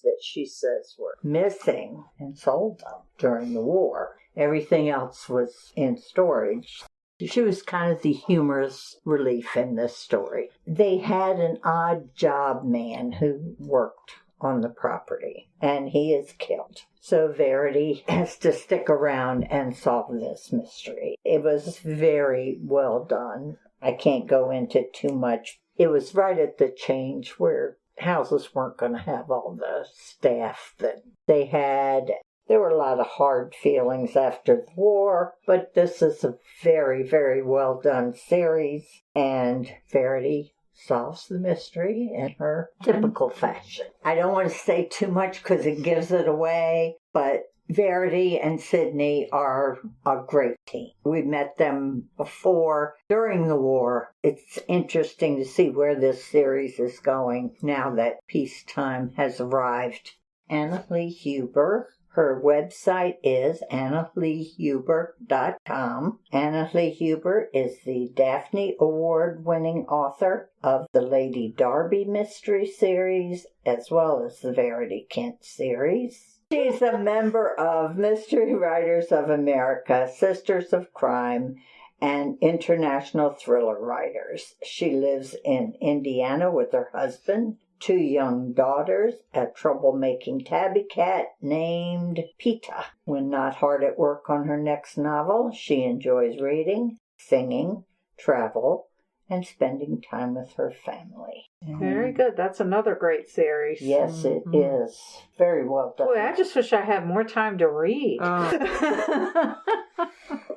that she says were missing and sold them during the war. Everything else was in storage. She was kind of the humorous relief in this story. They had an odd job man who worked on the property, and he is killed. So Verity has to stick around and solve this mystery. It was very well done. I can't go into too much. It was right at the change where houses weren't going to have all the staff that they had. There were a lot of hard feelings after the war, but this is a very, very well done series, and Verity solves the mystery in her typical fashion. I don't want to say too much because it gives it away, but Verity and Sydney are a great team. We met them before, during the war. It's interesting to see where this series is going now that peacetime has arrived. Anna Lee Huber. Her website is annaleehuber.com. Anna Lee Huber is the Daphne Award-winning author of the Lady Darby Mystery Series, as well as the Verity Kent series. She's a member of Mystery Writers of America, Sisters of Crime, and International Thriller Writers. She lives in Indiana with her husband, 2 young daughters, a troublemaking tabby cat named Pita. When not hard at work on her next novel, she enjoys reading, singing, travel, and spending time with her family. Very good. That's another great series. Yes, it is. Very well done. Boy, I just wish I had more time to read.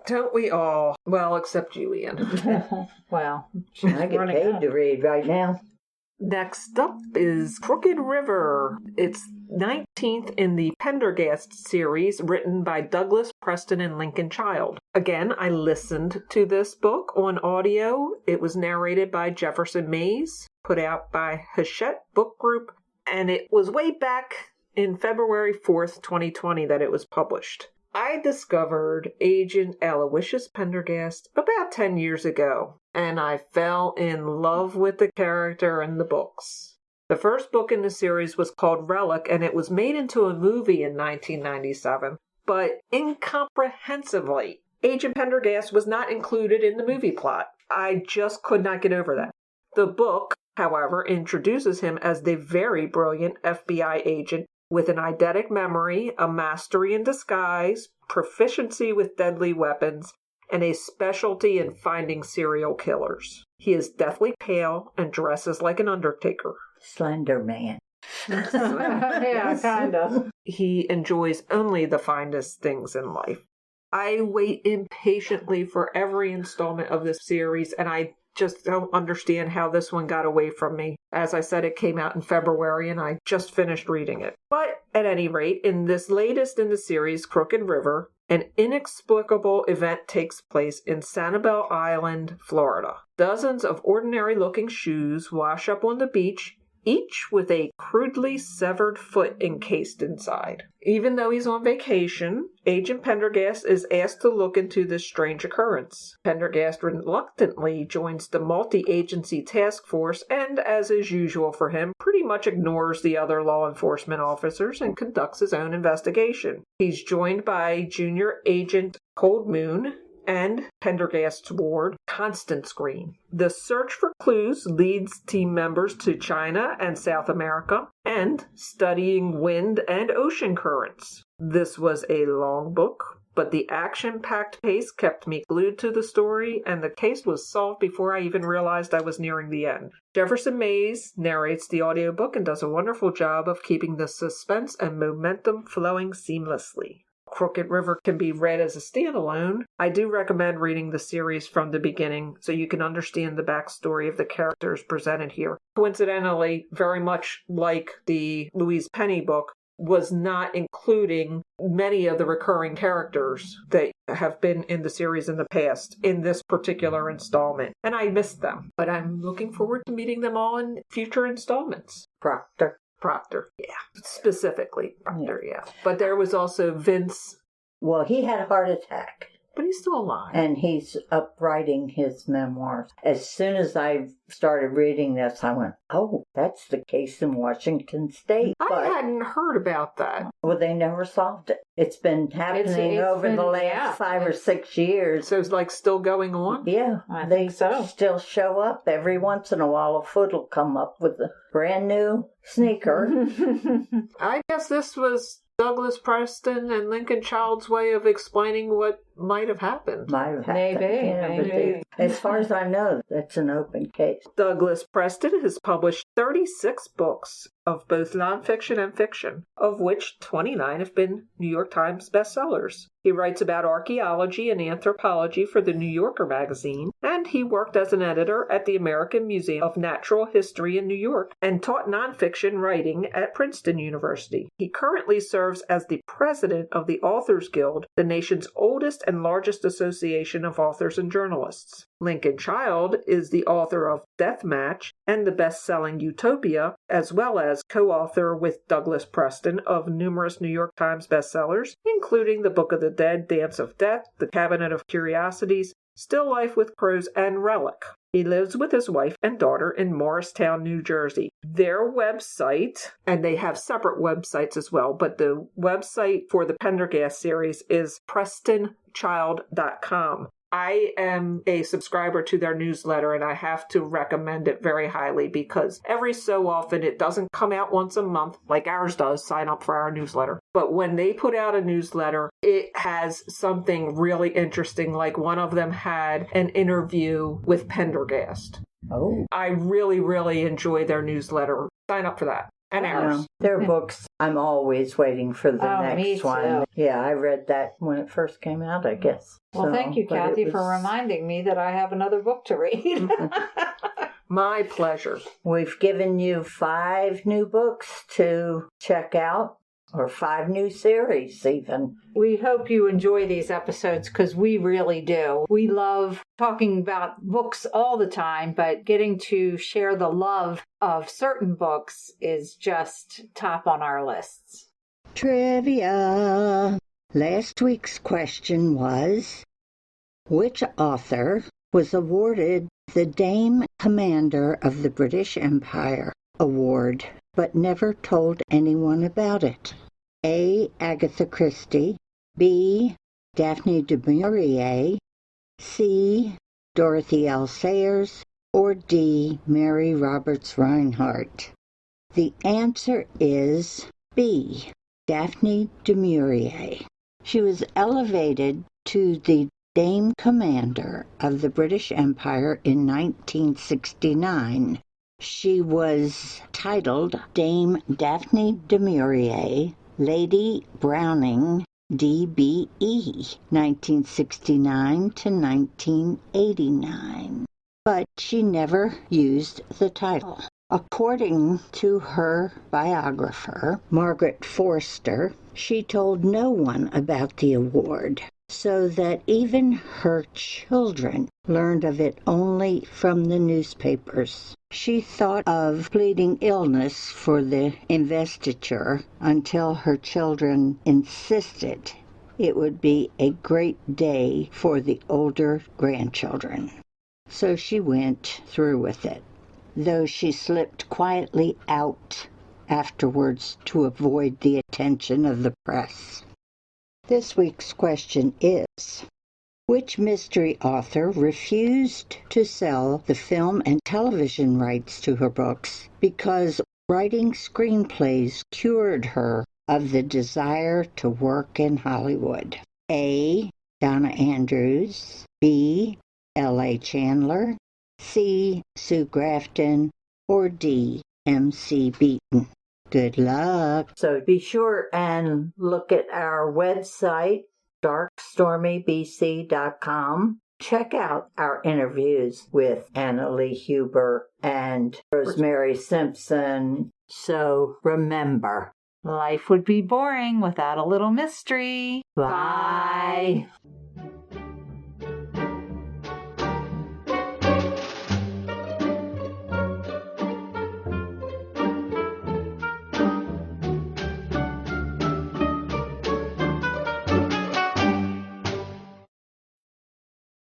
Don't we all? Well, except you, Ian. Well, I get paid to read right now. Next up is Crooked River. It's 19th in the Pendergast series, written by Douglas, Preston, and Lincoln Child. Again, I listened to this book on audio. It was narrated by Jefferson Mays, put out by Hachette Book Group, and it was way back in February 4th, 2020 that it was published. I discovered Agent Aloysius Pendergast about 10 years ago, and I fell in love with the character and the books. The first book in the series was called Relic, and it was made into a movie in 1997, but incomprehensibly, Agent Pendergast was not included in the movie plot. I just could not get over that. The book, however, introduces him as the very brilliant FBI agent with an eidetic memory, a mastery in disguise, proficiency with deadly weapons, and a specialty in finding serial killers. He is deathly pale and dresses like an undertaker. Slender Man. Yeah, kind of. He enjoys only the finest things in life. I wait impatiently for every installment of this series, and I just don't understand how this one got away from me. As I said, it came out in February, and I just finished reading it. But at any rate, in this latest in the series, Crooked River, an inexplicable event takes place in Sanibel Island, Florida. Dozens of ordinary-looking shoes wash up on the beach, each with a crudely severed foot encased inside. Even though he's on vacation, Agent Pendergast is asked to look into this strange occurrence. Pendergast reluctantly joins the multi-agency task force and, as is usual for him, pretty much ignores the other law enforcement officers and conducts his own investigation. He's joined by Junior Agent Cold Moon and Pendergast's ward, Constance Green. The search for clues leads team members to China and South America and studying wind and ocean currents. This was a long book, but the action-packed pace kept me glued to the story, and the case was solved before I even realized I was nearing the end. Jefferson Mays narrates the audiobook and does a wonderful job of keeping the suspense and momentum flowing seamlessly. Crooked River can be read as a standalone. I do recommend reading the series from the beginning so you can understand the backstory of the characters presented here. Coincidentally, very much like the Louise Penny book, was not including many of the recurring characters that have been in the series in the past in this particular installment. And I missed them, but I'm looking forward to meeting them all in future installments. Proctor, yeah. Specifically, Proctor, yeah. But there was also Vince. Well, he had a heart attack. But he's still alive. And he's up writing his memoirs. As soon as I started reading this, I went, oh, that's the case in Washington State. I hadn't heard about that. Well, they never solved it. It's been happening over the last 5 or 6 years. So it's like still going on? Yeah, I they think so. still show up. Every once in a while, a foot will come up with a brand new sneaker. I guess this was Douglas Preston and Lincoln Child's way of explaining what might have happened. Might have happened. Maybe. As far as I know, that's an open case. Douglas Preston has published 36 books of both nonfiction and fiction, of which 29 have been New York Times bestsellers. He writes about archaeology and anthropology for the New Yorker magazine, and he worked as an editor at the American Museum of Natural History in New York and taught nonfiction writing at Princeton University. He currently serves as the president of the Authors Guild, the nation's oldest and largest association of authors and journalists. Lincoln Child is the author of Death Match and the best-selling Utopia, as well as co-author with Douglas Preston of numerous New York Times bestsellers, including The Book of the Dead, Dance of Death, The Cabinet of Curiosities, Still Life with Crows, and Relic. He lives with his wife and daughter in Morristown, New Jersey. Their website, and they have separate websites as well, but the website for the Pendergast series is PrestonChild.com. I am a subscriber to their newsletter, and I have to recommend it very highly because every so often it doesn't come out once a month like ours does. Sign up for our newsletter. But when they put out a newsletter, it has something really interesting. Like one of them had an interview with Pendergast. Oh. I really, really enjoy their newsletter. Sign up for that. And ours. Their books, I'm always waiting for the me next one. too. Yeah, I read that when it first came out, I guess. Well, thank you, Kathy, for reminding me that I have another book to read. My pleasure. We've given you 5 new books to check out, or 5 new series even. We hope you enjoy these episodes because we really do. We love talking about books all the time, but getting to share the love of certain books is just top on our lists. Trivia. Last week's question was, which author was awarded the Dame Commander of the British Empire award, but never told anyone about it? A. Agatha Christie, B. Daphne du Maurier, C. Dorothy L. Sayers, or D. Mary Roberts Rinehart? The answer is B. Daphne du Maurier. She was elevated to the Dame Commander of the British Empire in 1969. She was titled Dame Daphne du Maurier, Lady Browning, DBE, 1969 to 1989. But she never used the title. According to her biographer, Margaret Forster, she told no one about the award, so that even her children learned of it only from the newspapers. She thought of pleading illness for the investiture until her children insisted it would be a great day for the older grandchildren. So she went through with it, though she slipped quietly out afterwards to avoid the attention of the press. This week's question is, which mystery author refused to sell the film and television rights to her books because writing screenplays cured her of the desire to work in Hollywood? A. Donna Andrews, B. L.A. Chandler, C. Sue Grafton, or D. M.C. Beaton? Good luck. So be sure and look at our website, darkstormybc.com. Check out our interviews with Anna Lee Huber and Rosemary Simpson. So remember, Life would be boring without a little mystery. bye.